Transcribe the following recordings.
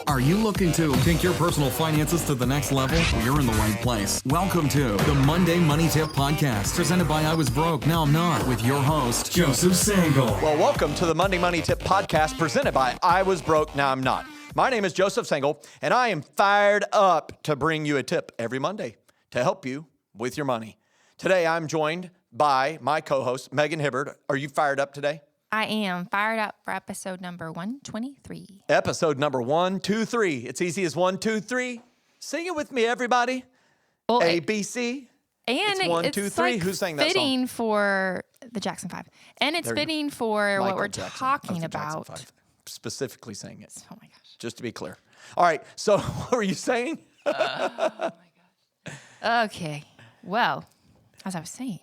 Are you looking to take your personal finances to the next level? Well, you're in the right place. Welcome to the Monday Money Tip Podcast, presented by I Was Broke, Now I'm Not, with your host, Joseph Sangle. Well, welcome to the Monday Money Tip Podcast, presented by I Was Broke, Now I'm Not. My name is Joseph Sangle, and I am fired up to bring you a tip every Monday to help you with your money. Today, I'm joined by my co-host, Megan Hibbard. Are you fired up today? I am fired up for episode number 123. Episode number 123. It's easy as 1, 2, 3. Sing it with me, everybody. Well, A, B, C. And it's 1, 2, 3. Like Who sang that song? fitting for the Jackson 5. And it's fitting for Michael what we're Jackson talking of the Jackson about. 5. Specifically saying it. Oh my gosh. Just to be clear. All right. So what were you saying? Oh my gosh. Okay. Well, as I was saying,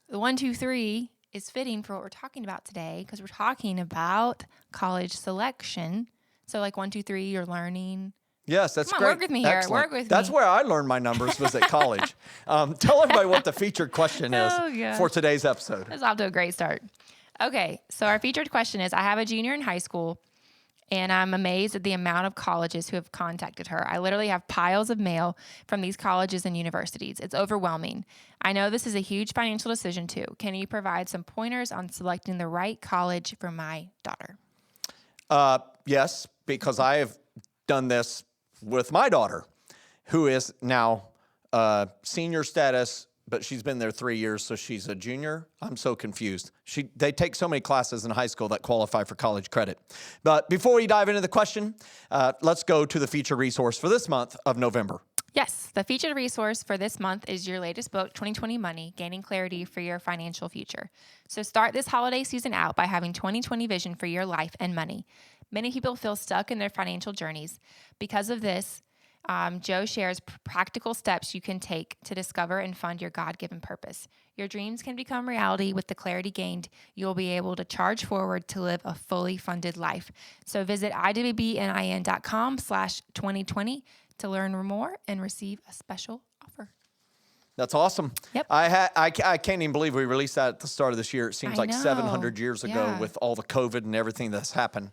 the 1, 2, 3 is fitting for what we're talking about today because we're talking about college selection. So like 1, 2, 3, you're learning. Yes, that's Come on, great. work with me here. Excellent. Work with That's me. where I learned my numbers was at college. Tell everybody what the featured question is for today's episode. It's off to a great start. Okay, so our featured question is, I have a junior in high school, and I'm amazed at the amount of colleges who have contacted her. I literally have piles of mail from these colleges and universities. It's overwhelming. I know this is a huge financial decision too. Can you provide some pointers on selecting the right college for my daughter? Yes, because I have done this with my daughter, who is now senior status, but she's been there 3 years, so she's a junior. I'm so confused. They take so many classes in high school that qualify for college credit. But before we dive into the question, let's go to the featured resource for this month of November. Yes, the featured resource for this month is your latest book, 2020 Money, Gaining Clarity for Your Financial Future. So start this holiday season out by having 2020 vision for your life and money. Many people feel stuck in their financial journeys. Because of this, Joe shares practical steps you can take to discover and fund your God-given purpose. Your dreams can become reality with the clarity gained. You'll be able to charge forward to live a fully funded life. So visit iwbnin.com/2020 to learn more and receive a special offer. That's awesome. Yep. I can't even believe we released that at the start of this year. It seems like 700 years ago with all the COVID and everything that's happened.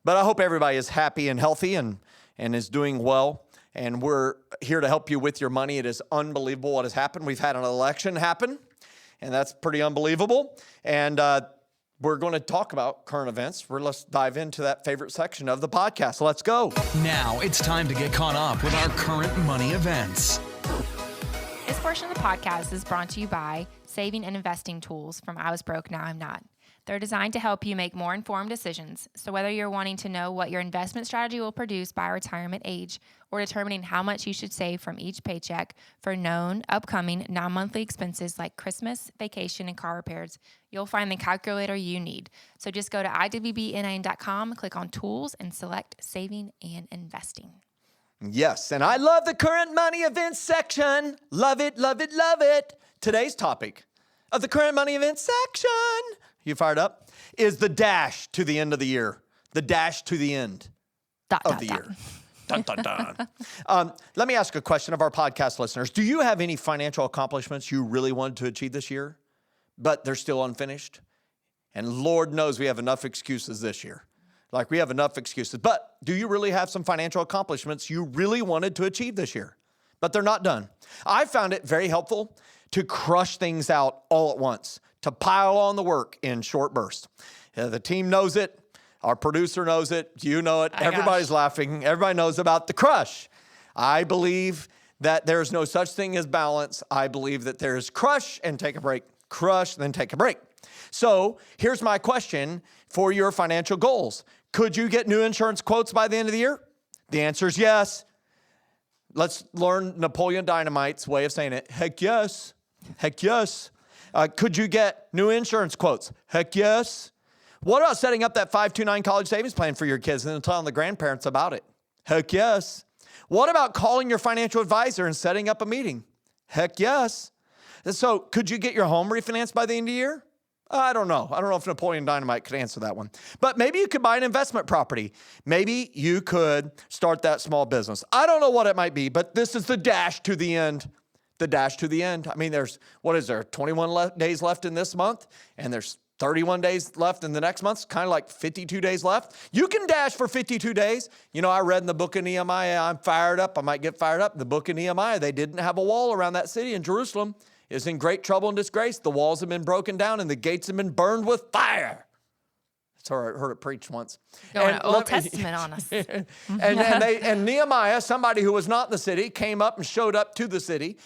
But I hope everybody is happy and healthy and is doing well. And we're here to help you with your money. It is unbelievable what has happened. We've had an election happen, and that's pretty unbelievable. And we're going to talk about current events. Let's dive into that favorite section of the podcast. Let's go. Now it's time to get caught up with our current money events. This portion of the podcast is brought to you by Saving and Investing Tools from I Was Broke, Now I'm Not. They're designed to help you make more informed decisions. So whether you're wanting to know what your investment strategy will produce by retirement age or determining how much you should save from each paycheck for known, upcoming, non-monthly expenses like Christmas, vacation, and car repairs, you'll find the calculator you need. So just go to iwbnin.com, click on Tools, and select Saving and Investing. Yes, and I love the current money events section. Love it, love it, love it. Today's topic of the current money events section, you fired up, is the dash to the end of the year. The dash to the end of the year. Dun, dun, dun. Let me ask a question of our podcast listeners. Do you have any financial accomplishments you really wanted to achieve this year, but they're still unfinished? And Lord knows we have enough excuses this year. Like we have enough excuses. But do you really have some financial accomplishments you really wanted to achieve this year, but they're not done? I found it very helpful to crush things out all at once, to pile on the work in short bursts. The team knows it. Our producer knows it. You know it. Everybody's laughing. Everybody knows about the crush. I believe that there's no such thing as balance. I believe that there's crush and take a break, crush, then take a break. So here's my question for your financial goals. Could you get new insurance quotes by the end of the year? The answer is yes. Let's learn Napoleon Dynamite's way of saying it. Heck yes. Heck yes. Could you get new insurance quotes? Heck yes. What about setting up that 529 college savings plan for your kids and then telling the grandparents about it? Heck yes. What about calling your financial advisor and setting up a meeting? Heck yes. So could you get your home refinanced by the end of the year? I don't know. I don't know if Napoleon Dynamite could answer that one. But maybe you could buy an investment property. Maybe you could start that small business. I don't know what it might be, but this is the dash to the end. The dash to the end. I mean, there's 21 days left in this month, and there's 31 days left in the next month, kind of like 52 days left. You can dash for 52 days. You know, I read in the book of Nehemiah, I'm fired up. I might get fired up. The book of Nehemiah, they didn't have a wall around that city, and Jerusalem is in great trouble and disgrace. The walls have been broken down and the gates have been burned with fire. That's how I heard it preached once. Going Old Testament on us. and Nehemiah, somebody who was not in the city, came up and showed up to the city.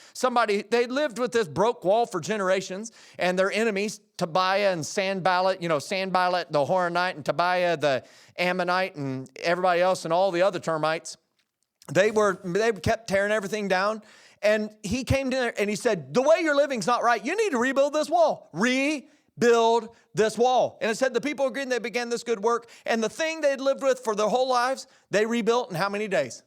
They lived with this broke wall for generations, and their enemies, Tobiah and Sanballat, Sanballat the Horonite and Tobiah the Ammonite and everybody else and all the other termites, they kept tearing everything down. And he came to there and he said, the way you're living is not right. You need to rebuild this wall. Rebuild this wall. And it said the people agreed and they began this good work. And the thing they'd lived with for their whole lives, they rebuilt in how many days?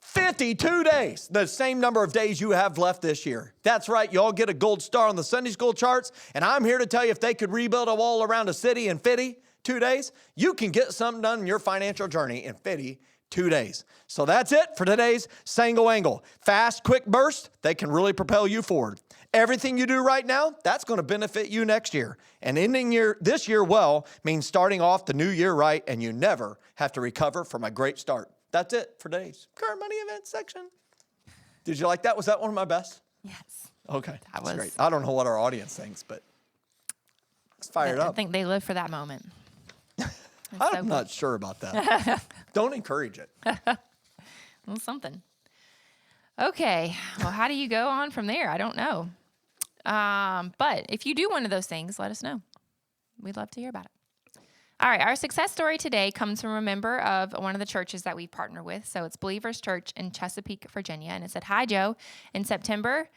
52 days. The same number of days you have left this year. That's right. You all get a gold star on the Sunday school charts. And I'm here to tell you, if they could rebuild a wall around a city in 52 days, you can get something done in your financial journey in 52 days. So that's it for today's Sango Angle. Fast, quick burst, they can really propel you forward. Everything you do right now, that's going to benefit you next year. And ending this year well means starting off the new year right, and you never have to recover from a great start. That's it for today's current money event section. Did you like that? Was that one of my best? Yes. Okay, that's great. I don't know what our audience thinks, but it's fired up. I think they live for that moment. I'm not sure about that. Don't encourage it. Well, something. Okay. Well, how do you go on from there? I don't know. But if you do one of those things, let us know. We'd love to hear about it. All right. Our success story today comes from a member of one of the churches that we partner with. So it's Believers Church in Chesapeake, Virginia. And it said, "Hi, Joe. In September,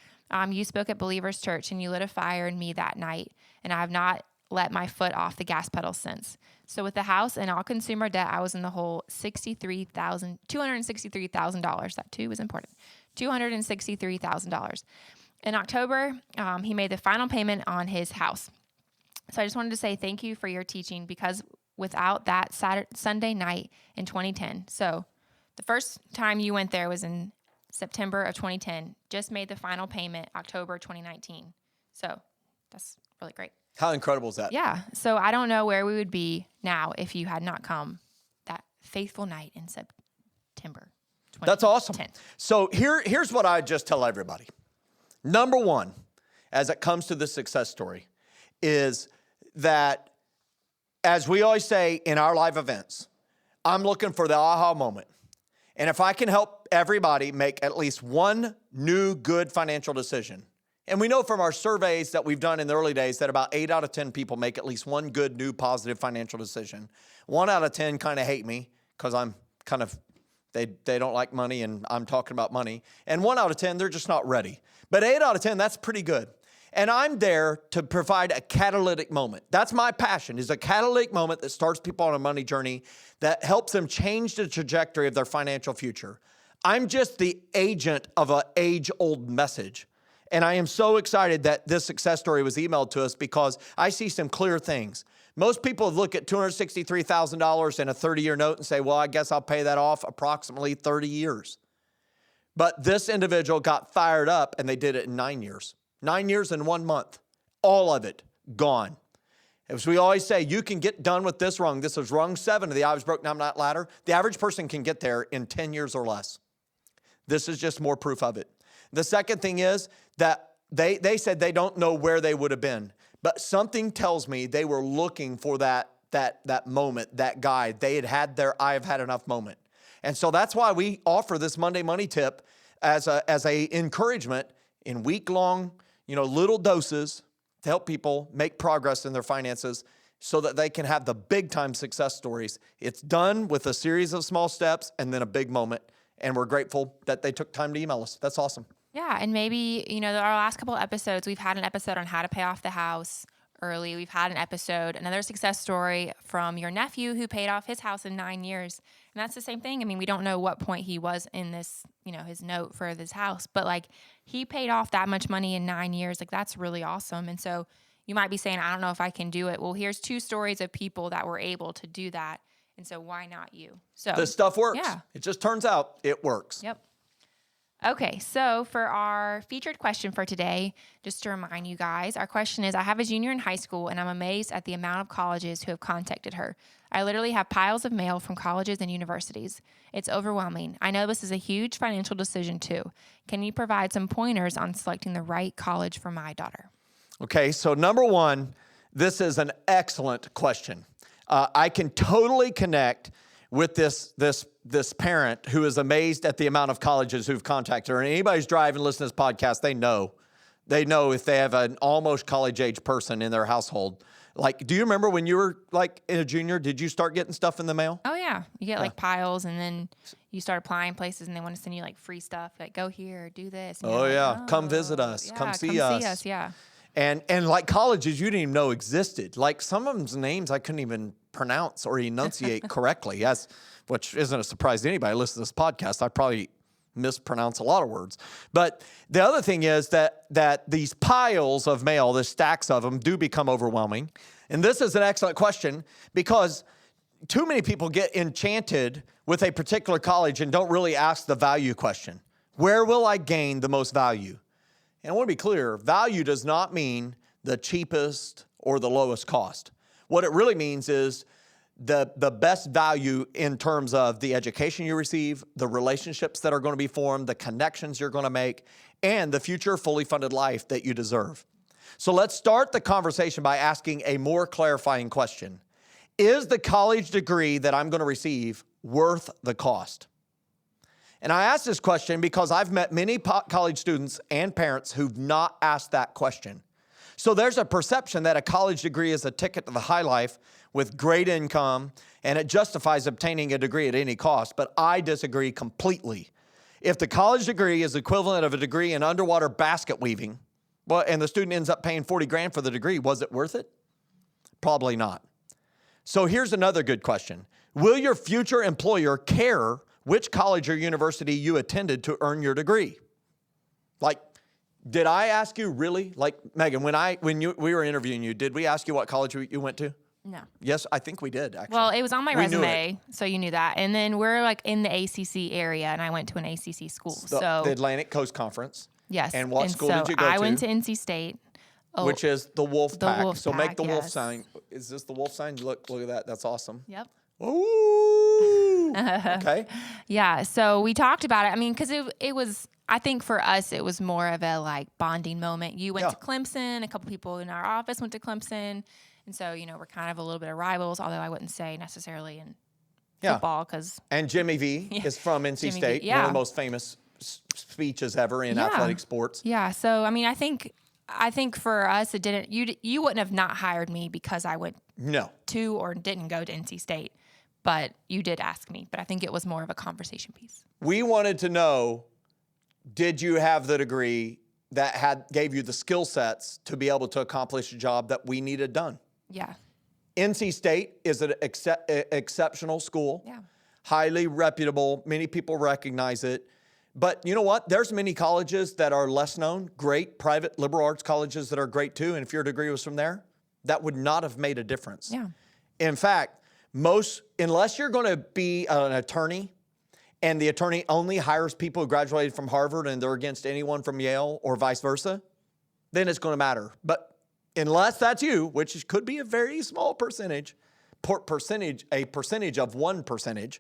you spoke at Believers Church and you lit a fire in me that night. And I have not let my foot off the gas pedal since. So with the house and all consumer debt, I was in the hole $263,000. That too was important. $263,000. In October, he made the final payment on his house. So I just wanted to say thank you for your teaching, because without that Sunday night in 2010, so the first time you went there was in September of 2010, just made the final payment October 2019. So that's really great. How incredible is that? Yeah. So I don't know where we would be now if you had not come that faithful night in September 2010. That's awesome. So here's what I just tell everybody. Number one, as it comes to the success story, is that, as we always say in our live events, I'm looking for the aha moment. And if I can help everybody make at least one new good financial decision, and we know from our surveys that we've done in the early days that about 8 out of 10 people make at least one good, new, positive financial decision. 1 out of 10 kind of hate me because I'm kind of, they don't like money and I'm talking about money. And 1 out of 10, they're just not ready. But 8 out of 10, that's pretty good. And I'm there to provide a catalytic moment. That's my passion, is a catalytic moment that starts people on a money journey that helps them change the trajectory of their financial future. I'm just the agent of an age-old message. And I am so excited that this success story was emailed to us, because I see some clear things. Most people look at $263,000 in a 30-year note and say, well, I guess I'll pay that off approximately 30 years. But this individual got fired up and they did it in 9 years. 9 years and 1 month. All of it gone. As we always say, you can get done with this rung. This is rung 7 of the I was broke, now I'm not ladder. The average person can get there in 10 years or less. This is just more proof of it. The second thing is that they said they don't know where they would have been, but something tells me they were looking for that moment, that guide. They had their I have had enough moment. And so that's why we offer this Monday Money Tip as a encouragement in week-long, little doses to help people make progress in their finances so that they can have the big-time success stories. It's done with a series of small steps and then a big moment. And we're grateful that they took time to email us. That's awesome. Yeah, and maybe, our last couple of episodes, we've had an episode on how to pay off the house early. We've had another success story from your nephew who paid off his house in 9 years. And that's the same thing. I mean, we don't know what point he was in this, his note for this house, but he paid off that much money in 9 years. That's really awesome. And so you might be saying, I don't know if I can do it. Well, here's 2 stories of people that were able to do that. And so why not you? So this stuff works. Yeah. It just turns out it works. Yep. Okay, so for our featured question for today, just to remind you guys, our question is, I have a junior in high school and I'm amazed at the amount of colleges who have contacted her. I literally have piles of mail from colleges and universities. It's overwhelming. I know this is a huge financial decision too. Can you provide some pointers on selecting the right college for my daughter? Okay, so number one, this is an excellent question. I can totally connect with this parent who is amazed at the amount of colleges who've contacted her. And anybody who's driving and listening to this podcast, they know if they have an almost college age person in their household. Like, do you remember when you were like in a junior, did you start getting stuff in the mail? Oh yeah. You get like piles and then you start applying places and they want to send you like free stuff. Like go here, do this. And Oh you're yeah. like, Come visit us. yeah, Come see us. Yeah. And like colleges you didn't even know existed. Like some of them's names I couldn't even pronounce or enunciate correctly, which isn't a surprise to anybody. Listen to this podcast, I probably mispronounce a lot of words. But the other thing is that these piles of mail, the stacks of them, do become overwhelming. And this is an excellent question because too many people get enchanted with a particular college and don't really ask the value question. Where will I gain the most value? And I want to be clear, value does not mean the cheapest or the lowest cost. What it really means is the best value in terms of the education you receive, the relationships that are going to be formed, the connections you're going to make, and the future fully funded life that you deserve. So let's start the conversation by asking a more clarifying question. Is the college degree that I'm going to receive worth the cost? And I ask this question because I've met many college students and parents who've not asked that question. So there's a perception that a college degree is a ticket to the high life with great income, and it justifies obtaining a degree at any cost, but I disagree completely. If the college degree is equivalent of a degree in underwater basket weaving, well, and the student ends up paying $40,000 for the degree, was it worth it? Probably not. So here's another good question. Will your future employer care which college or university you attended to earn your degree? Like, did I ask you really? Like, Megan, we were interviewing you, did we ask you what college you went to? No. Yes, I think we did, actually. Well, it was on my We knew resume, so you knew that. And then we're like in the ACC area, and I went to an ACC school. The Atlantic Coast Conference. Yes. And what school did you go to? I went to NC State. Which is the wolf pack. So make the wolf yes. sign. Is this the wolf sign? Look at that. That's awesome. Yep. Ooh. Okay. Yeah. So we talked about it. I mean, because it was, I think for us, it was more of a like bonding moment. You went to Clemson. A couple people in our office went to Clemson. And so, we're kind of a little bit of rivals, although I wouldn't say necessarily in football. And Jimmy V is from NC State. One of the most famous speeches ever in athletic sports. Yeah. So, I mean, I think for us, it didn't, you wouldn't have not hired me because I went to or didn't go to NC State, but you did ask me. But I think it was more of a conversation piece. We wanted to know, did you have the degree that gave you the skill sets to be able to accomplish a job that we needed done? Yeah. NC State is an exceptional school, highly reputable. Many people recognize it. But you know what? There's many colleges that are less known, great private liberal arts colleges that are great too. And if your degree was from there, that would not have made a difference. Yeah. In fact, unless you're going to be an attorney and the attorney only hires people who graduated from Harvard and they're against anyone from Yale or vice versa, then it's going to matter. But unless that's you, which could be a very small percentage, a percentage of 1%.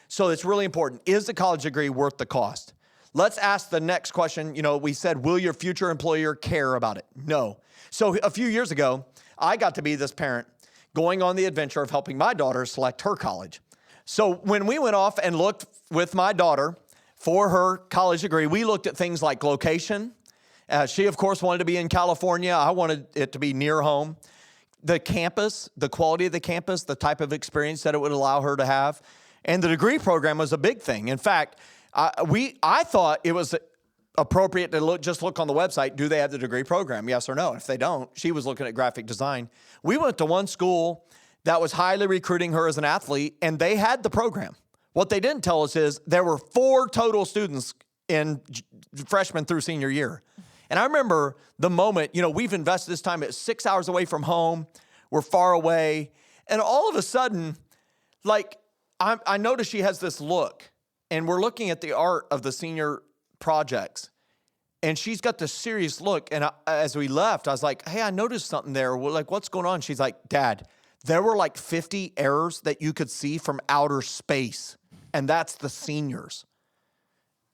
So it's really important. Is the college degree worth the cost? Let's ask the next question. We said, will your future employer care about it? No. So a few years ago, I got to be this parent going on the adventure of helping my daughter select her college. So when we went off and looked with my daughter for her college degree, we looked at things like location. She, of course, wanted to be in California. I wanted it to be near home. The campus, the quality of the campus, the type of experience that it would allow her to have. And the degree program was a big thing. In fact, I thought it was appropriate to just look on the website. Do they have the degree program? Yes or no? If they don't, she was looking at graphic design. We went to one school that was highly recruiting her as an athlete, and they had the program. What they didn't tell us is there were 4 total students in freshman through senior year. And I remember the moment, we've invested this time at 6 hours away from home. We're far away. And all of a sudden, I noticed she has this look, and we're looking at the art of the senior projects. And she's got this serious look. And as we left, I was like, hey, I noticed something there. We're like, what's going on? She's like, Dad, there were like 50 errors that you could see from outer space. And that's the seniors.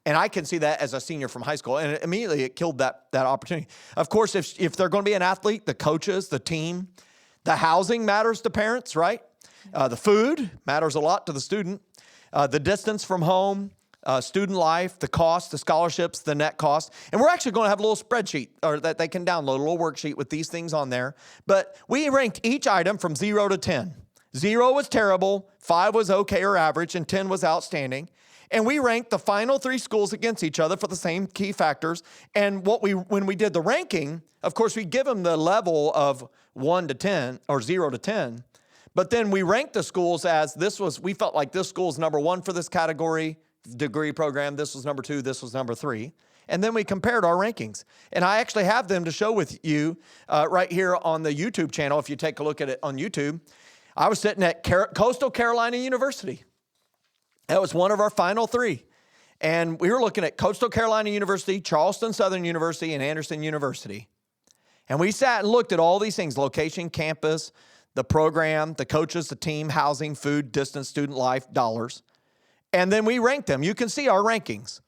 And I can see that as a senior from high school. And immediately it killed that opportunity. Of course, if they're going to be an athlete, the coaches, the team, the housing matters to parents, right? The food matters a lot to the student. The distance from home, student life, the cost, the scholarships, the net cost. And we're actually going to have a little spreadsheet or that they can download, a little worksheet with these things on there. But we ranked each item from 0 to 10. 0 was terrible, 5 was okay or average, and 10 was outstanding. And we ranked the final 3 schools against each other for the same key factors. And when we did the ranking, of course, we give them the level of 1 to 10 or 0 to 10. But then we ranked the schools as we felt like this school is number 1 for this category degree program. This was number 2. This was number 3. And then we compared our rankings. And I actually have them to show with you right here on the YouTube channel. If you take a look at it on YouTube, I was sitting at Coastal Carolina University. That was one of our final 3. And we were looking at Coastal Carolina University, Charleston Southern University, and Anderson University. And we sat and looked at all these things: location, campus, the program, the coaches, the team, housing, food, distance, student life, dollars. And then we ranked them. You can see our rankings,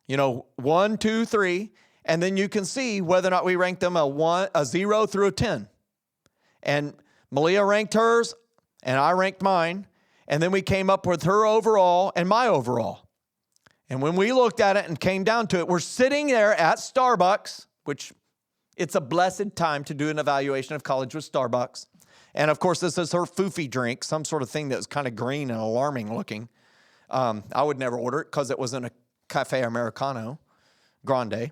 1, 2, 3. And then you can see whether or not we ranked them a 0 through a 10. And Malia ranked hers, and I ranked mine. And then we came up with her overall and my overall. And when we looked at it and came down to it, we're sitting there at Starbucks, which it's a blessed time to do an evaluation of college with Starbucks. And of course, this is her foofy drink, some sort of thing that was kind of green and alarming looking. I would never order it because it was in a Cafe Americano Grande,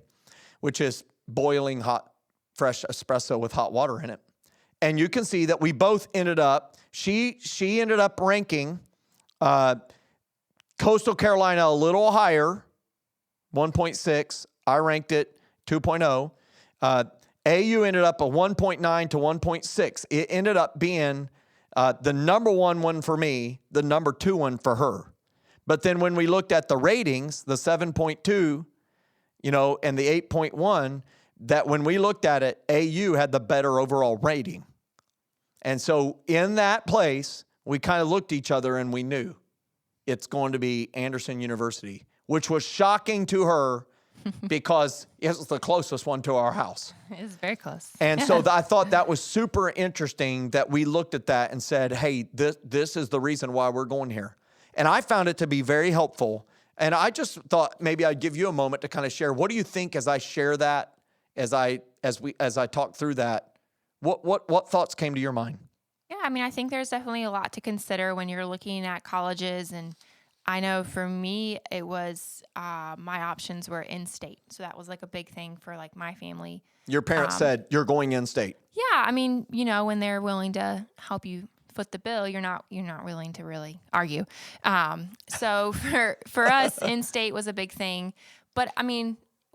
which is boiling hot, fresh espresso with hot water in it. And you can see that we both ended up, she ended up ranking Coastal Carolina a little higher, 1.6. I ranked it 2.0. AU ended up a 1.9 to 1.6. It ended up being the number 1 for me, the number 2 one for her. But then when we looked at the ratings, the 7.2, and the 8.1, that when we looked at it, AU had the better overall rating. And so in that place, we kind of looked at each other and we knew it's going to be Anderson University, which was shocking to her because it was the closest one to our house. It was very close. And so I thought that was super interesting that we looked at that and said, hey, this is the reason why we're going here. And I found it to be very helpful. And I just thought maybe I'd give you a moment to kind of share. What do you think as I share that, as I talk through that? What thoughts came to your mind? Yeah, I think there's definitely a lot to consider when you're looking at colleges. And I know for me, it was my options were in-state. So that was like a big thing for like my family. Your parents said, you're going in-state. Yeah, when they're willing to help you foot the bill, you're not willing to really argue. So for us, in-state was a big thing. But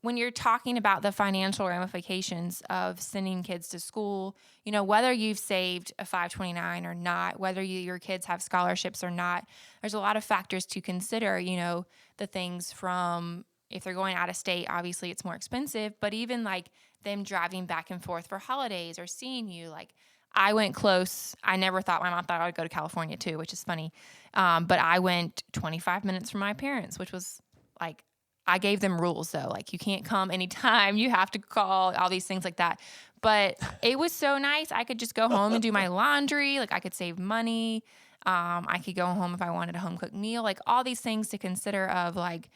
when you're talking about the financial ramifications of sending kids to school, whether you've saved a 529 or not, whether your kids have scholarships or not, there's a lot of factors to consider, the things from if they're going out of state, obviously it's more expensive, but even like them driving back and forth for holidays or seeing you, like I went close. I never thought my mom thought I would go to California too, which is funny. But I went 25 minutes from my parents, which was like, I gave them rules though. Like you can't come anytime, you have to call, all these things like that. But it was so nice. I could just go home and do my laundry. Like I could save money. I could go home if I wanted a home cooked meal, like all these things to consider of like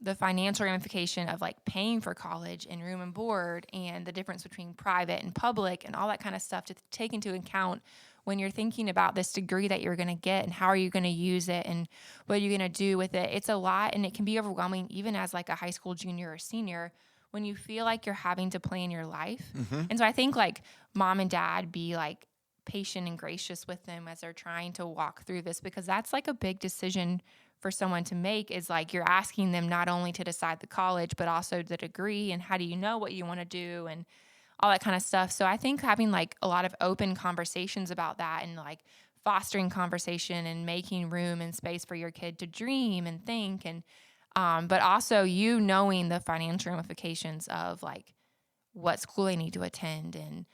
the financial ramification of like paying for college and room and board and the difference between private and public and all that kind of stuff to take into account when you're thinking about this degree that you're going to get and how are you going to use it and what are you going to do with it. It's a lot and it can be overwhelming even as like a high school junior or senior when you feel like you're having to plan your life. Mm-hmm. And so I think like mom and dad be like patient and gracious with them as they're trying to walk through this because that's like a big decision for someone to make is like you're asking them not only to decide the college, but also the degree and how do you know what you want to do and all that kind of stuff. So I think having like a lot of open conversations about that and like fostering conversation and making room and space for your kid to dream and think and But also you knowing the financial ramifications of like what school they need to attend and,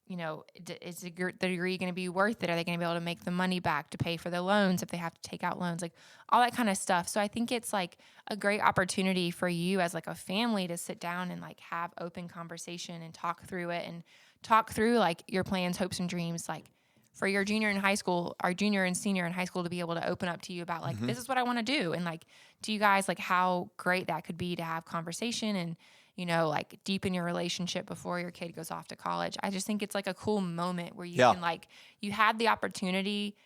is the degree going to be worth it? Are they going to be able to make the money back to pay for the loans if they have to take out loans? Like all that kind of stuff. So I think it's like a great opportunity for you as like a family to sit down and like have open conversation and talk through it and talk through like your plans, hopes, and dreams. Like for your junior in high school, our junior and senior in high school to be able to open up to you about like, this is what I want to do. And like, to you guys, like how great that could be to have conversation and, like deepen your relationship before your kid goes off to college. I just think it's like a cool moment where you can like, you had the opportunity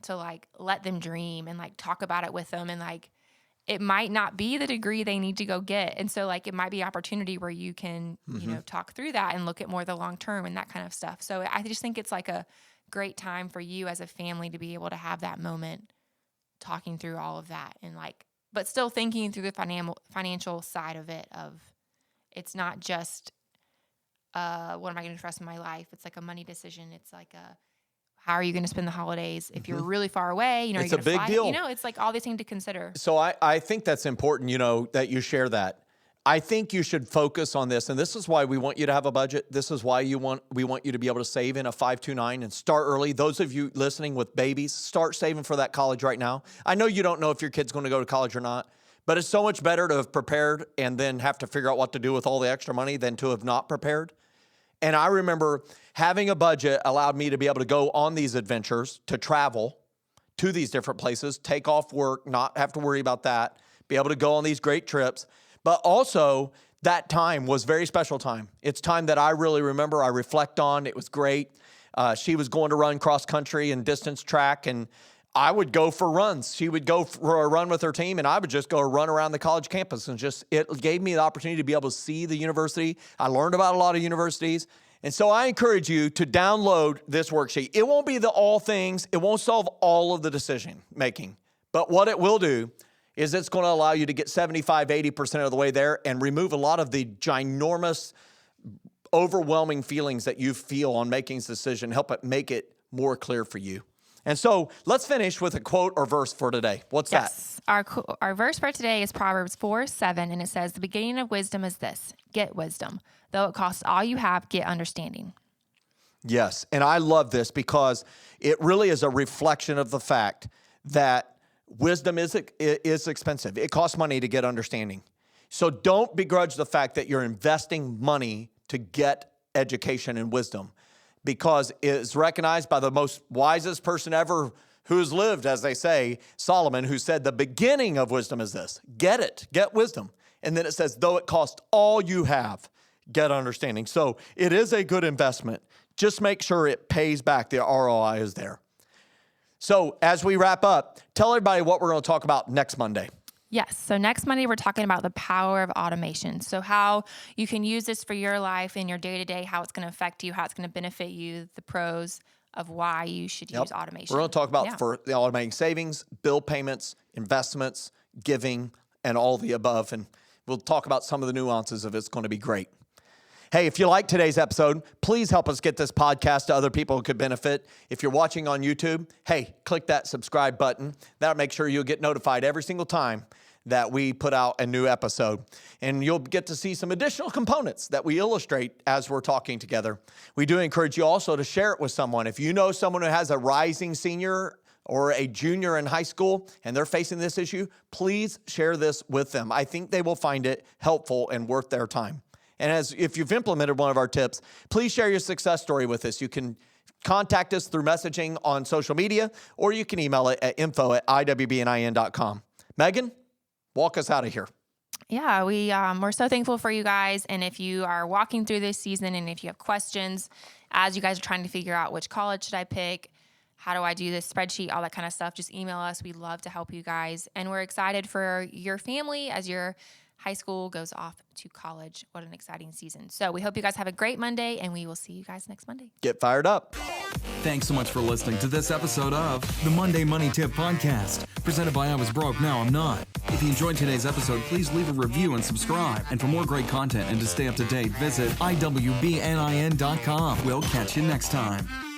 to like let them dream and like talk about it with them. And like, it might not be the degree they need to go get. And so like, it might be an opportunity where you can, talk through that and look at more the long term and that kind of stuff. So I just think it's like a great time for you as a family to be able to have that moment talking through all of that and like, but still thinking through the financial side of it of, it's not just, what am I going to do for the rest of my life? It's like a money decision. It's like how are you going to spend the holidays? If you're really far away, it's a big deal. It's like all these things to consider. So I think that's important, that you share that. I think you should focus on this. And this is why we want you to have a budget. This is why we want you to be able to save in a 529 and start early. Those of you listening with babies, start saving for that college right now. I know you don't know if your kid's going to go to college or not. But it's so much better to have prepared and then have to figure out what to do with all the extra money than to have not prepared. And I remember having a budget allowed me to be able to go on these adventures, to travel to these different places, take off work, not have to worry about that, be able to go on these great trips. But also that time was very special time. It's time that I really remember, I reflect on. It was great. She was going to run cross country and distance track, and I would go for runs. She would go for a run with her team, and I would just go run around the college campus. And it gave me the opportunity to be able to see the university. I learned about a lot of universities. And so I encourage you to download this worksheet. It won't be the all things. It won't solve all of the decision making. But what it will do is it's going to allow you to get 75, 80% of the way there and remove a lot of the ginormous, overwhelming feelings that you feel on making this decision, help it make it more clear for you. And so let's finish with a quote or verse for today. What's that? Our verse for today is Proverbs 4:7, and it says, "The beginning of wisdom is this, get wisdom. Though it costs all you have, get understanding." Yes, and I love this because it really is a reflection of the fact that wisdom is expensive. It costs money to get understanding. So don't begrudge the fact that you're investing money to get education and wisdom, because it's recognized by the most wisest person ever who's lived, as they say, Solomon, who said the beginning of wisdom is this, get wisdom. And then it says, though it cost all you have, get understanding. So it is a good investment. Just make sure it pays back. The ROI is there. So as we wrap up, tell everybody what we're going to talk about next Monday. Yes. So next Monday, we're talking about the power of automation. So how you can use this for your life in your day-to-day, how it's going to affect you, how it's going to benefit you, the pros of why you should use automation. We're going to talk about for the automating savings, bill payments, investments, giving, and all the above. And we'll talk about some of the nuances of it. It's going to be great. Hey, if you like today's episode, please help us get this podcast to other people who could benefit. If you're watching on YouTube, hey, click that subscribe button. That'll make sure you'll get notified every single time that we put out a new episode. And you'll get to see some additional components that we illustrate as we're talking together. We do encourage you also to share it with someone. If you know someone who has a rising senior or a junior in high school and they're facing this issue, please share this with them. I think they will find it helpful and worth their time. And if you've implemented one of our tips, please share your success story with us. You can contact us through messaging on social media, or you can email it at info@iwbnin.com. Megan, walk us out of here. Yeah, we're so thankful for you guys. And if you are walking through this season and if you have questions as you guys are trying to figure out which college should I pick, how do I do this spreadsheet, all that kind of stuff, just email us. We'd love to help you guys. And we're excited for your family as your high school goes off to college. What an exciting season. So we hope you guys have a great Monday, and we will see you guys next Monday. Get fired up. Thanks so much for listening to this episode of the Monday Money Tip Podcast, presented by I Was Broke, Now I'm Not. If you enjoyed today's episode, please leave a review and subscribe. And for more great content and to stay up to date, visit iwbnin.com. We'll catch you next time.